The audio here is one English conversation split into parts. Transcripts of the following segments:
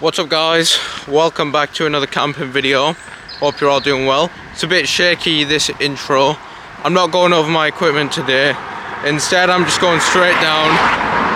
What's up guys, welcome back to another camping video. Hope you're all doing well. It's a bit shaky, this intro. I'm not going over my equipment today. Instead I'm just going straight down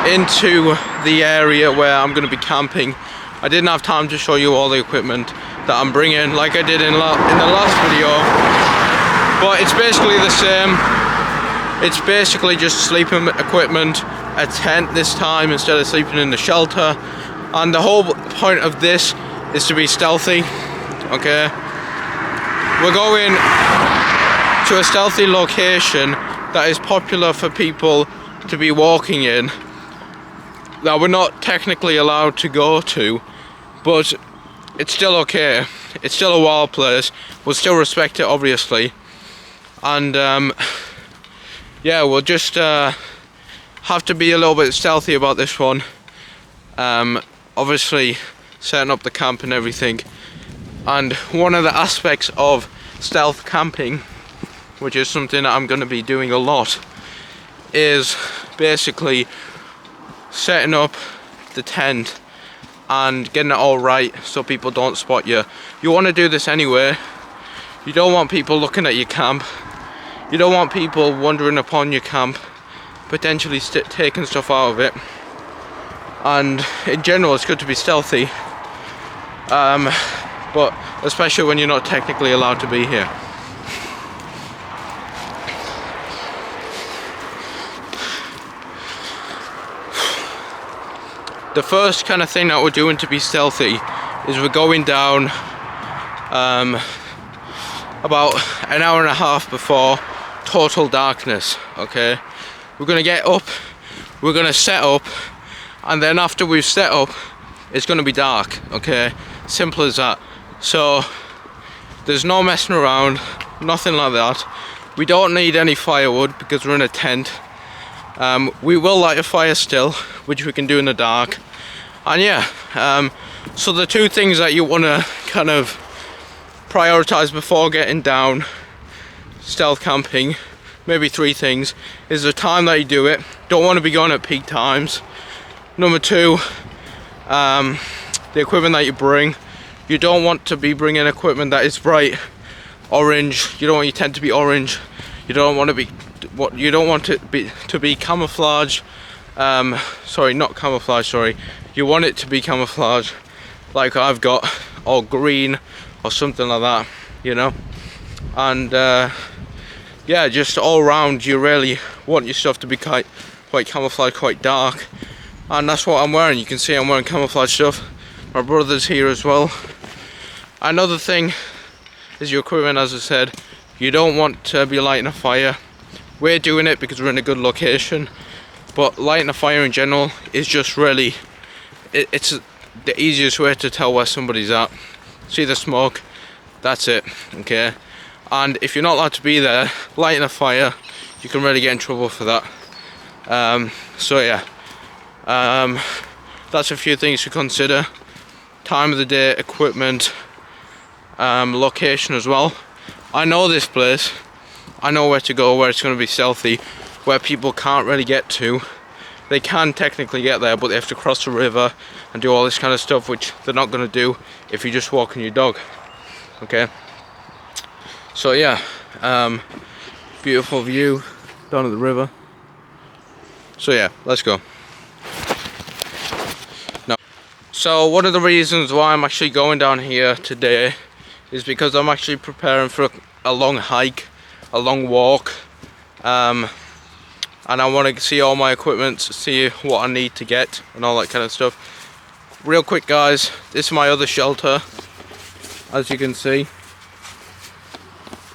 into the area where I'm going to be camping. I didn't have time to show you all the equipment that I'm bringing like I did in the last video, but it's basically the same. It's basically just sleeping equipment, a tent this time instead of sleeping in the shelter. And the whole point of this is to be stealthy, okay? We're going to a stealthy location that is popular for people to be walking in, that we're not technically allowed to go to, but it's still okay. It's still a wild place. We'll still respect it, obviously. And yeah, we'll just have to be a little bit stealthy about this one. Obviously setting up the camp and everything, and one of the aspects of stealth camping, which is something that I'm going to be doing a lot, is basically setting up the tent and getting it all right so people don't spot you. You want to do this anyway. You don't want people looking at your camp. You don't want people wandering upon your camp, potentially taking stuff out of it. And in general it's good to be stealthy, but especially when you're not technically allowed to be here. The first kind of thing that we're doing to be stealthy is we're going down about an hour and a half before total darkness, okay? We're going to get up, we're going to set up, and then after we've set up, it's going to be dark, okay? Simple as that. So there's no messing around, nothing like that. We don't need any firewood because we're in a tent. We will light a fire still, which we can do in the dark. And yeah, so the two things that you want to kind of prioritize before getting down stealth camping, maybe three things, is the time that you do it. Don't want to be going at peak times. Number two, the equipment that you bring. You don't want to be bringing equipment that is bright orange. You don't want your tent to be orange. You don't want it to be camouflage. Sorry, not camouflage. Sorry. You want it to be camouflage, like I've got, or green, or something like that. You know, and yeah, just all around. You really want your stuff to be quite camouflage, quite dark. And that's what I'm wearing. You can see I'm wearing camouflage stuff. My brother's here as well. Another thing is your equipment, as I said. You don't want to be lighting a fire. We're doing it because we're in a good location, but lighting a fire in general is just really, it's the easiest way to tell where somebody's at. See the smoke? That's it, okay? And if you're not allowed to be there, lighting a fire, you can really get in trouble for that. So yeah. That's a few things to consider. Time of the day, equipment, location as well. I know this place. I know where to go, where it's going to be stealthy, where people can't really get to. They can technically get there, but they have to cross the river and do all this kind of stuff, which they're not going to do if you're just walking your dog. Okay. So yeah, beautiful view down at the river. So yeah, let's go. So one of the reasons why I'm actually going down here today is because I'm actually preparing for a long hike, a long walk, and I want to see all my equipment, see what I need to get and all that kind of stuff. Real quick guys, this is my other shelter, as you can see.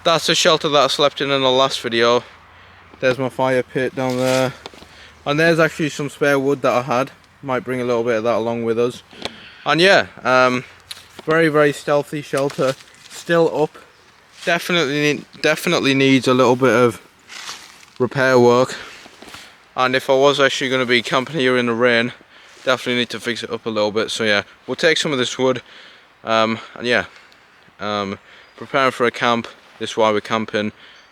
That's the shelter that I slept in the last video. There's my fire pit down there, and there's actually some spare wood that I had. Might bring a little bit of that along with us. And yeah, very stealthy shelter, still up. Definitely needs a little bit of repair work. And if I was actually going to be camping here in the rain, definitely need to fix it up a little bit. So yeah, we'll take some of this wood, and yeah, preparing for a camp. This is why we're camping,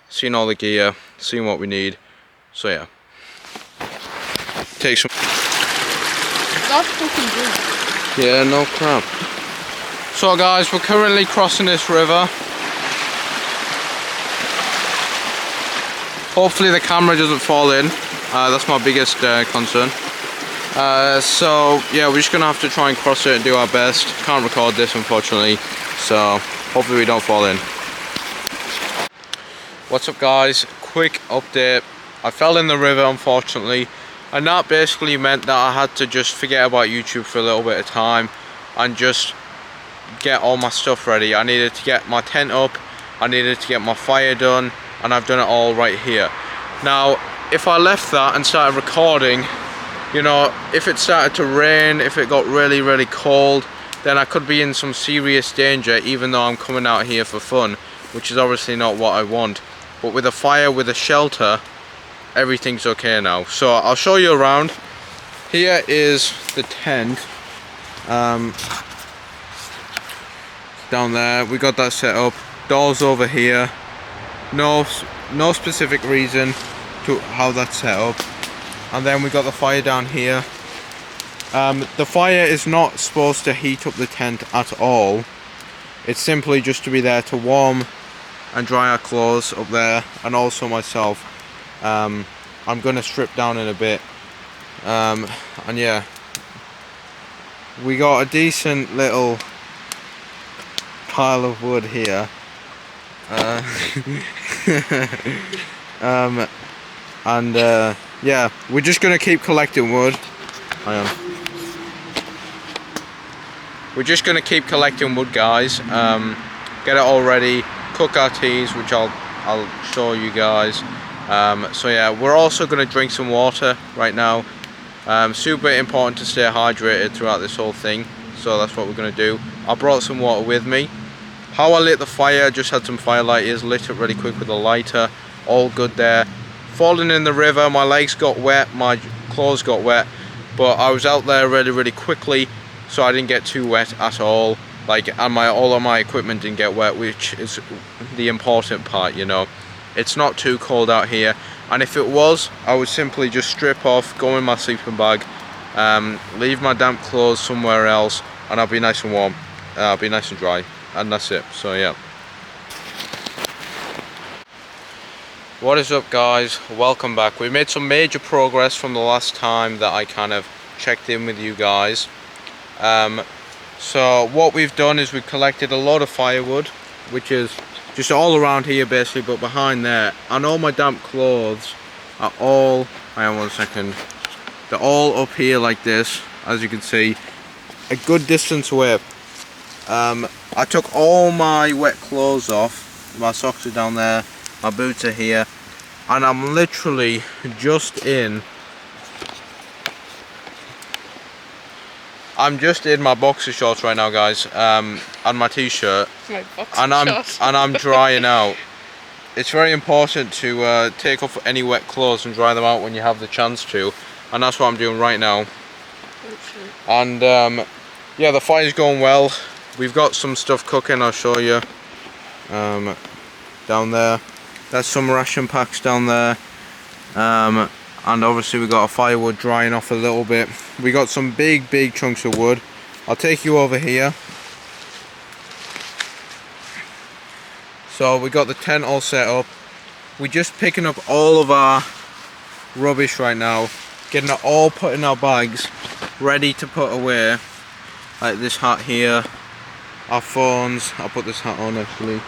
seeing all the gear, seeing what we need. So yeah, take some. That's fucking good. Yeah, no crap. So guys, we're currently crossing this river. Hopefully the camera doesn't fall in. That's my biggest concern. So yeah, we're just gonna have to try and cross it and do our best. Can't record this unfortunately, so hopefully we don't fall in. What's up guys, quick update. I fell in the river unfortunately, and that basically meant that I had to just forget about YouTube for a little bit of time and just get all my stuff ready. I needed to get my tent up, I needed to get my fire done, and I've done it all right here. Now if I left that and started recording, you know, if it started to rain, if it got really cold, then I could be in some serious danger, even though I'm coming out here for fun, which is obviously not what I want. But with a fire, with a shelter, everything's okay now. So I'll show you around. Here is the tent. Down there, we got that set up. Doors over here. No specific reason to how that's set up. And then we got the fire down here. The fire is not supposed to heat up the tent at all. It's simply just to be there to warm and dry our clothes up there, and also myself. I'm gonna strip down in a bit. And yeah, we got a decent little pile of wood here. Yeah, we're just gonna keep collecting wood. We're just gonna keep collecting wood, guys. Get it all ready, cook our teas, which I'll show you guys. So yeah, we're also gonna drink some water right now. Super important to stay hydrated throughout this whole thing, so that's what we're gonna do. I brought some water with me. How I lit the fire, just had some fire lighters, lit it really quick with a lighter. All good there. Falling in the river, my legs got wet, my clothes got wet, but I was out there really quickly, so I didn't get too wet at all. Like, and all of my equipment didn't get wet, which is the important part, you know. It's not too cold out here, and if it was, I would simply just strip off, go in my sleeping bag, leave my damp clothes somewhere else, and I'll be nice and warm. I'll be nice and dry, and that's it. So yeah. What is up guys, welcome back. We made some major progress from the last time that I kind of checked in with you guys. So what we've done is we've collected a lot of firewood, which is just all around here basically, but behind there, and all my damp clothes are all, hang on one second, they're all up here like this, as you can see, a good distance away. I took all my wet clothes off, my socks are down there, my boots are here, and I'm literally just in my boxer shorts right now, guys, and my t-shirt, and I'm drying out. It's very important to take off any wet clothes and dry them out when you have the chance to, and that's what I'm doing right now. And yeah, the fire's going well. We've got some stuff cooking, I'll show you. Down there, there's some ration packs down there, and obviously we got a firewood drying off a little bit. We got some big chunks of wood. I'll take you over here. So we got the tent all set up. We're just picking up all of our rubbish right now, getting it all put in our bags, ready to put away. Like this hat here, our phones. I'll put this hat on actually.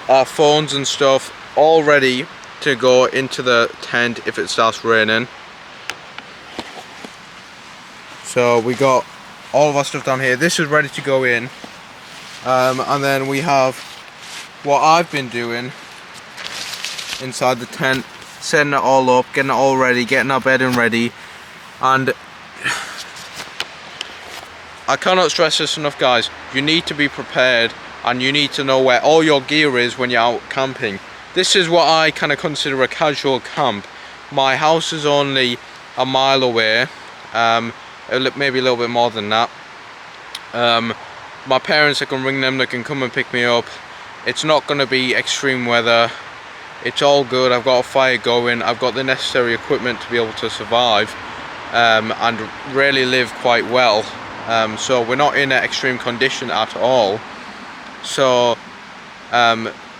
Our phones and stuff all ready to go into the tent if it starts raining. So we got all of our stuff down here. This is ready to go in, and then we have what I've been doing inside the tent, setting it all up, getting it all ready, getting our bedding ready. And I cannot stress this enough, guys, you need to be prepared, and you need to know where all your gear is when you're out camping. This is what I kind of consider a casual camp. My house is only a mile away, maybe a little bit more than that. My parents, I can ring them, they can come and pick me up. It's not going to be extreme weather. It's all good. I've got a fire going. I've got the necessary equipment to be able to survive and really live quite well. So we're not in an extreme condition at all. So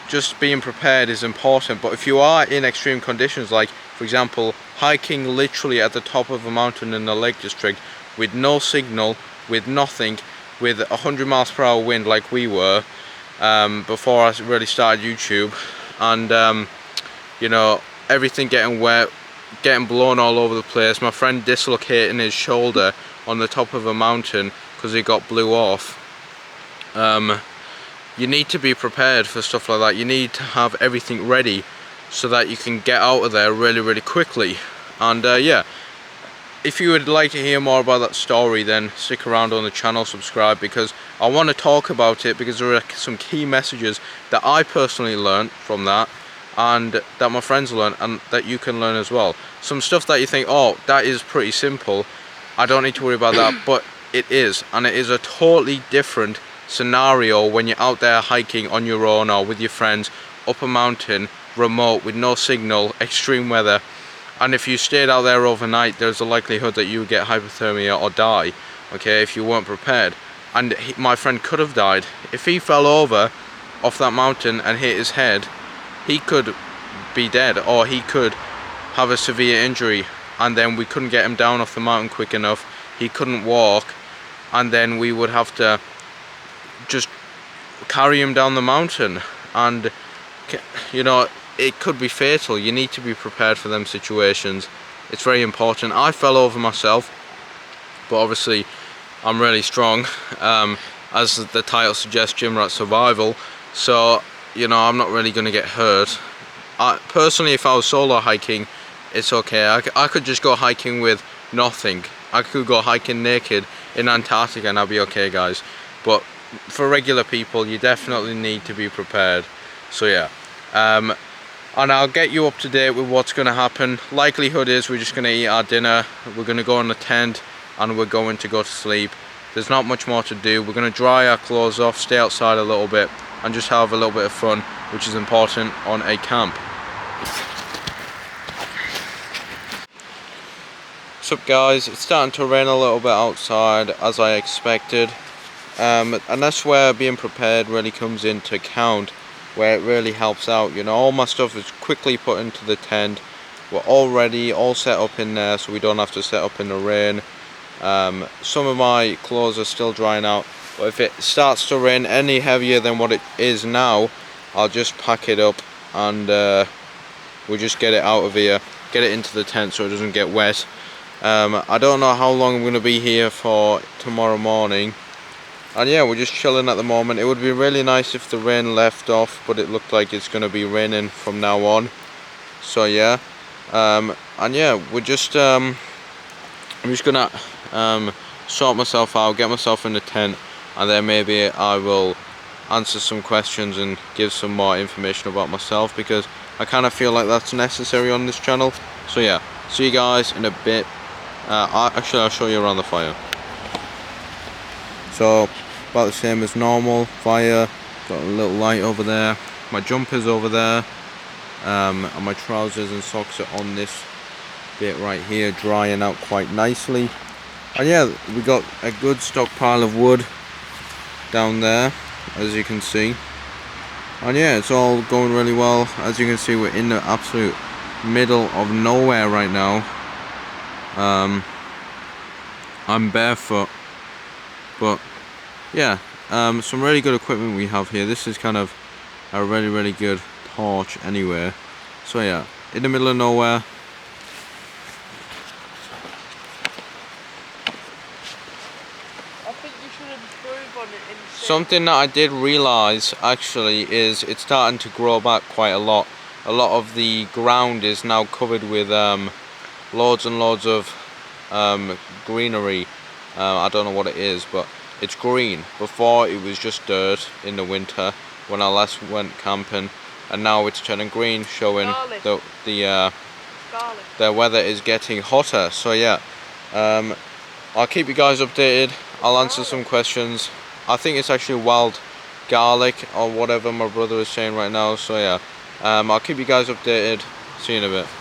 just being prepared is important. But if you are in extreme conditions, like for example hiking literally at the top of a mountain in the Lake District with no signal, with nothing, with 100 miles per hour wind like we were before I really started YouTube, and you know, everything getting wet, getting blown all over the place, my friend dislocating his shoulder on the top of a mountain because he got blew off. You need to be prepared for stuff like that. You need to have everything ready so that you can get out of there really quickly. And yeah, if you would like to hear more about that story, then stick around on the channel, subscribe, because I want to talk about it, because there are some key messages that I personally learned from that, and that my friends learned, and that you can learn as well. Some stuff that you think, oh, that is pretty simple, I don't need to worry about that, but it is, and it is a totally different scenario when you're out there hiking on your own or with your friends up a mountain, remote, with no signal, extreme weather. And if you stayed out there overnight, there's a likelihood that you would get hypothermia or die, okay, if you weren't prepared. And my friend could have died. If he fell over off that mountain and hit his head, he could be dead, or he could have a severe injury, and then we couldn't get him down off the mountain quick enough. He couldn't walk, and then we would have to just carry him down the mountain, and you know, it could be fatal. You need to be prepared for them situations. It's very important. I fell over myself, but obviously I'm really strong, as the title suggests, Gym Rat Survival, so you know, I'm not really going to get hurt. Personally, if I was solo hiking, it's okay. I could just go hiking with nothing. I could go hiking naked in Antarctica and I'll be okay, guys. But for regular people, you definitely need to be prepared. So yeah, and I'll get you up to date with what's going to happen. Likelihood is we're just going to eat our dinner, we're going to go in the tent, and we're going to go to sleep. There's not much more to do. We're going to dry our clothes off, stay outside a little bit, and just have a little bit of fun, which is important on a camp. What's up, guys? It's starting to rain a little bit outside, as I expected, and that's where being prepared really comes into account, where it really helps out. You know, all my stuff is quickly put into the tent. We're all ready, all set up in there, so we don't have to set up in the rain. Some of my clothes are still drying out, but if it starts to rain any heavier than what it is now, I'll just pack it up and we'll just get it out of here, get it into the tent so it doesn't get wet. I don't know how long I'm going to be here for tomorrow morning, and yeah, we're just chilling at the moment. It would be really nice if the rain left off, but it looked like it's going to be raining from now on. So yeah, and yeah, we're just I'm just gonna sort myself out, get myself in the tent, and then maybe I will answer some questions and give some more information about myself, because I kind of feel like that's necessary on this channel. So yeah, see you guys in a bit. Actually, I'll show you around the fire. So about the same as normal, fire, got a little light over there, my jumper's over there, and my trousers and socks are on this bit right here, drying out quite nicely. And yeah, we got a good stockpile of wood down there, as you can see. And yeah, it's all going really well. As you can see, we're in the absolute middle of nowhere right now. I'm barefoot, but yeah, some really good equipment we have here. This is kind of a really good torch anyway. So yeah, in the middle of nowhere. I think you should improve on it instead. Something that I did realise actually is it's starting to grow back quite a lot. A lot of the ground is now covered with loads and loads of greenery. I don't know what it is, but it's green. Before it was just dirt in the winter when I last went camping, and now it's turning green, showing the weather is getting hotter. So yeah, I'll keep you guys updated. I'll answer some questions. I think it's actually wild garlic or whatever my brother is saying right now. So yeah, I'll keep you guys updated. See you in a bit.